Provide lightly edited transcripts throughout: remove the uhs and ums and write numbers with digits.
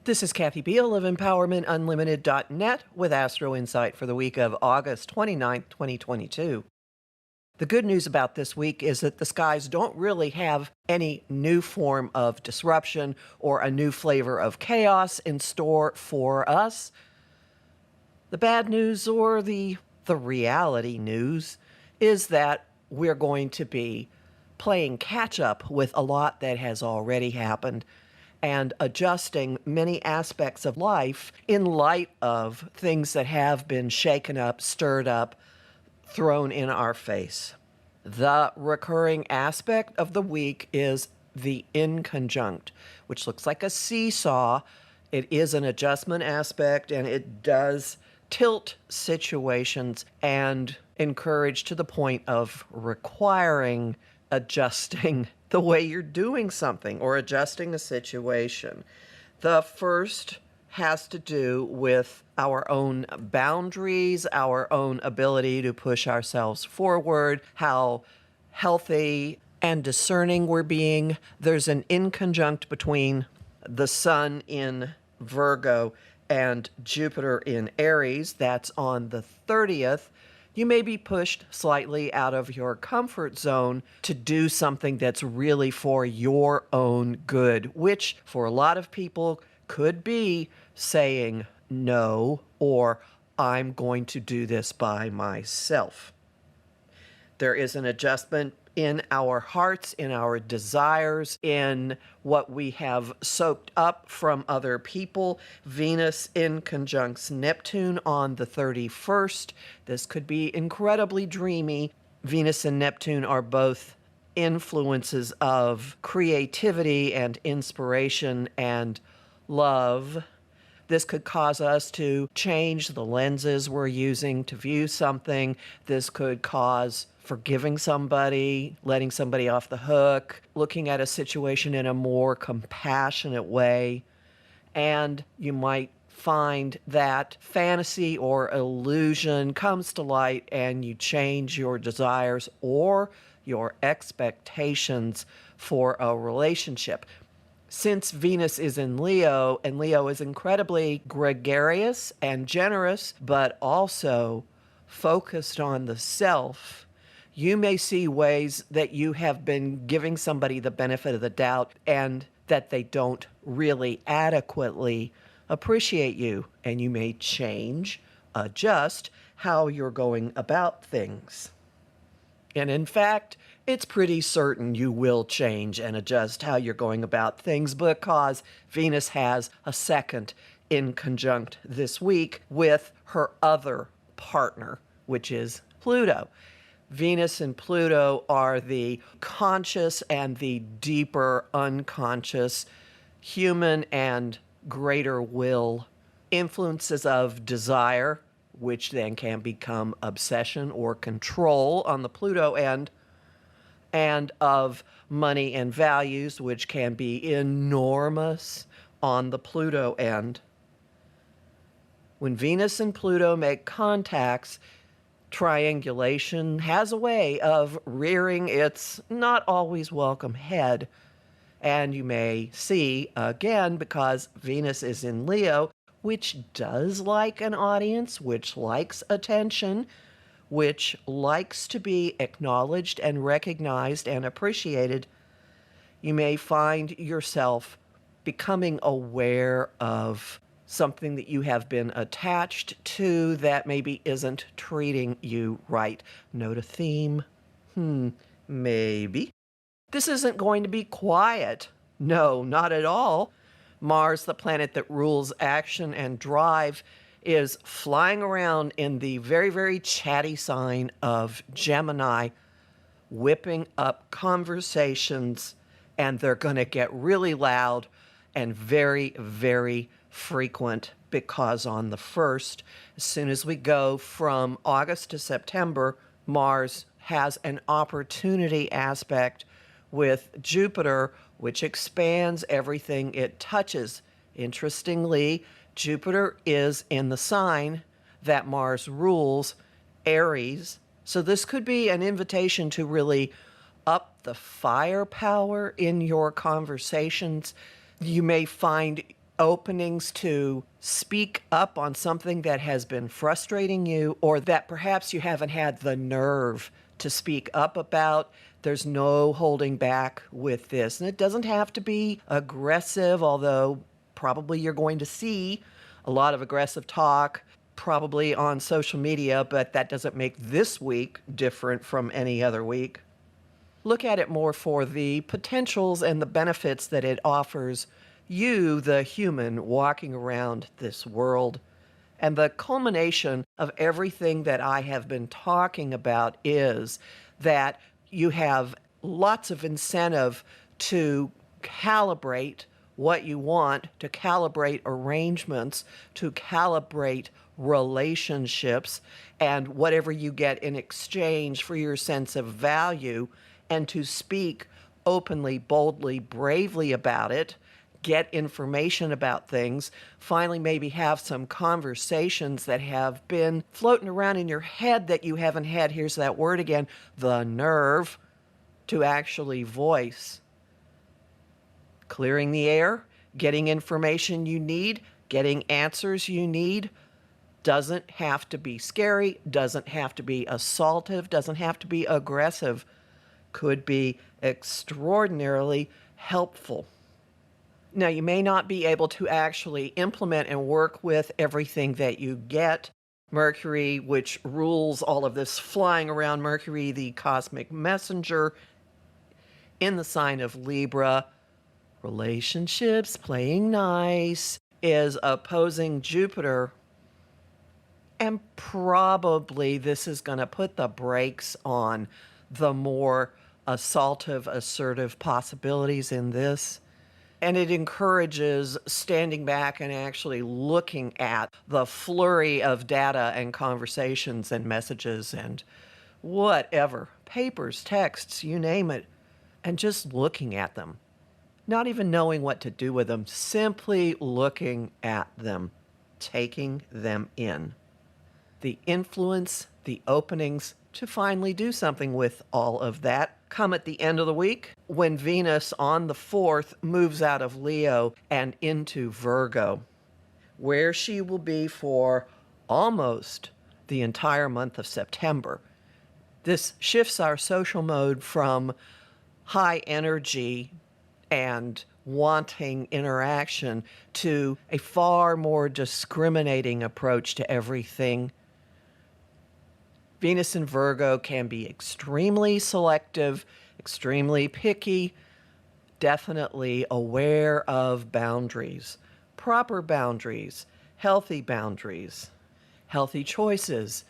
This is Kathy Biehl of EmpowermentUnlimited.net with Astro Insight for the week of August 29th, 2022. The good news about this week is that the skies don't really have any new form of disruption or a new flavor of chaos in store for us. The bad news, or the reality news, is that we're going to be playing catch up with a lot that has already happened and adjusting many aspects of life in light of things that have been shaken up, stirred up, thrown in our face. The recurring aspect of the week is the inconjunct, which looks like a seesaw. It is an adjustment aspect, and it does tilt situations and encourage to the point of requiring adjusting the way you're doing something or adjusting a situation. The first has to do with our own boundaries, our own ability to push ourselves forward, how healthy and discerning we're being. There's an inconjunct between the Sun in Virgo and Jupiter in Aries. That's on the 30th. You may be pushed slightly out of your comfort zone to do something that's really for your own good, which for a lot of people could be saying no, or I'm going to do this by myself. There is an adjustment in our hearts, in our desires, in what we have soaked up from other people. Venus in conjuncts Neptune on the 31st. This could be incredibly dreamy. Venus and Neptune are both influences of creativity and inspiration and love. This could cause us to change the lenses we're using to view something. This could cause forgiving somebody, letting somebody off the hook, looking at a situation in a more compassionate way. And you might find that fantasy or illusion comes to light and you change your desires or your expectations for a relationship. Since Venus is in Leo, and Leo is incredibly gregarious and generous, but also focused on the self, you may see ways that you have been giving somebody the benefit of the doubt and that they don't really adequately appreciate you. And you may change, adjust how you're going about things. And in fact, it's pretty certain you will change and adjust how you're going about things because Venus has a second inconjunct this week with her other partner, which is Pluto. Venus and Pluto are the conscious and the deeper unconscious, human and greater will influences of desire, which then can become obsession or control on the Pluto end, and of money and values, which can be enormous on the Pluto end. When Venus and Pluto make contacts, triangulation has a way of rearing its not always welcome head. And you may see, again, because Venus is in Leo, which does like an audience, which likes attention, which likes to be acknowledged and recognized and appreciated, you may find yourself becoming aware of something that you have been attached to that maybe isn't treating you right. Note a theme? Maybe. This isn't going to be quiet. No, not at all. Mars, the planet that rules action and drive, is flying around in the very, very chatty sign of Gemini, whipping up conversations, and they're going to get really loud and very, very frequent because on the 1st, as soon as we go from August to September, Mars has an opportunity aspect with Jupiter, which expands everything it touches. Interestingly, Jupiter is in the sign that Mars rules, Aries. So this could be an invitation to really up the firepower in your conversations. You may find openings to speak up on something that has been frustrating you or that perhaps you haven't had the nerve to speak up about. There's no holding back with this. And it doesn't have to be aggressive, although probably you're going to see a lot of aggressive talk probably on social media, but that doesn't make this week different from any other week. Look at it more for the potentials and the benefits that it offers you, the human, walking around this world. And the culmination of everything that I have been talking about is that you have lots of incentive to calibrate what you want, to calibrate arrangements, to calibrate relationships, and whatever you get in exchange for your sense of value, and to speak openly, boldly, bravely about it, get information about things, finally maybe have some conversations that have been floating around in your head that you haven't had, here's that word again, the nerve to actually voice. Clearing the air, getting information you need, getting answers you need, doesn't have to be scary, doesn't have to be assaultive, doesn't have to be aggressive, could be extraordinarily helpful. Now, you may not be able to actually implement and work with everything that you get. Mercury, which rules all of this flying around, Mercury, the cosmic messenger, in the sign of Libra, relationships, playing nice, is opposing Jupiter. And probably this is going to put the brakes on the more assaultive, assertive possibilities in this. And it encourages standing back and actually looking at the flurry of data and conversations and messages and whatever, papers, texts, you name it, and just looking at them. Not even knowing what to do with them, simply looking at them, taking them in. The influence, the openings to finally do something with all of that come at the end of the week when Venus on the 4th moves out of Leo and into Virgo, where she will be for almost the entire month of September. This shifts our social mode from high energy and wanting interaction to a far more discriminating approach to everything. Venus in Virgo can be extremely selective, extremely picky, definitely aware of boundaries, proper boundaries, healthy choices.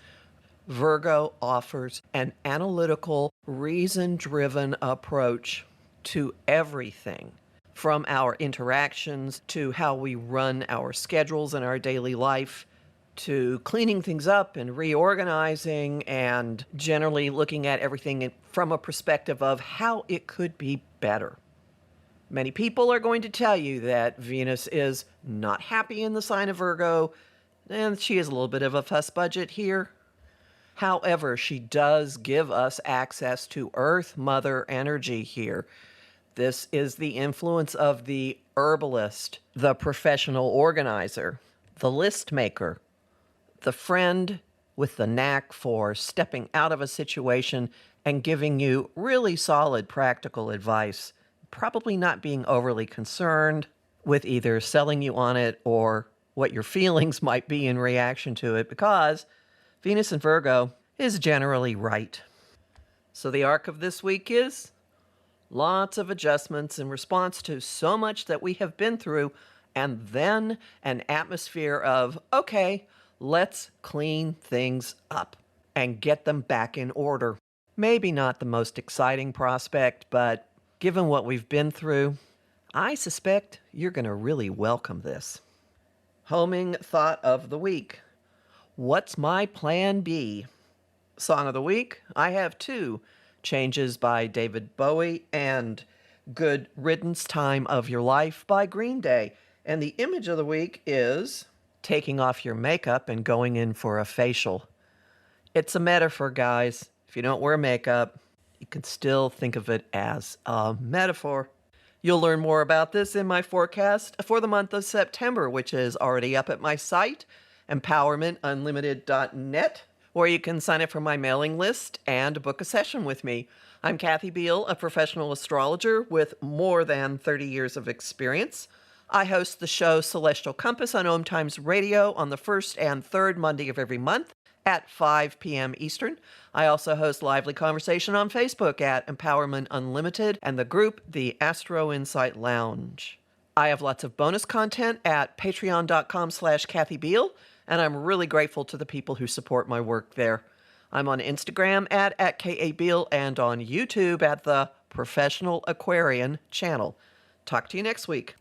Virgo offers an analytical, reason-driven approach to everything, from our interactions to how we run our schedules in our daily life, to cleaning things up and reorganizing and generally looking at everything from a perspective of how it could be better. Many people are going to tell you that Venus is not happy in the sign of Virgo, and she is a little bit of a fuss budget here. However, she does give us access to Earth Mother energy here. This is the influence of the herbalist, the professional organizer, the list maker, the friend with the knack for stepping out of a situation and giving you really solid practical advice, probably not being overly concerned with either selling you on it or what your feelings might be in reaction to it, because Venus in Virgo is generally right. So the arc of this week is lots of adjustments in response to so much that we have been through, and then an atmosphere of, okay, let's clean things up and get them back in order. Maybe not the most exciting prospect, but given what we've been through, I suspect you're going to really welcome this. Homing thought of the week. What's my plan B? Song of the week, I have two. Changes by David Bowie and Good Riddance Time of Your Life by Green Day. And the image of the week is taking off your makeup and going in for a facial. It's a metaphor, guys. If you don't wear makeup, you can still think of it as a metaphor. You'll learn more about this in my forecast for the month of September, which is already up at my site, empowermentunlimited.net, where you can sign up for my mailing list and book a session with me. I'm Kathy Biehl, a professional astrologer with more than 30 years of experience. I host the show Celestial Compass on Om Times Radio on the first and third Monday of every month at 5 p.m. Eastern. I also host lively conversation on Facebook at Empowerment Unlimited and the group The Astro Insight Lounge. I have lots of bonus content at patreon.com/Kathy Biehl, and I'm really grateful to the people who support my work there. I'm on Instagram at @KABiehl and on YouTube at the Professional Aquarian channel. Talk to you next week.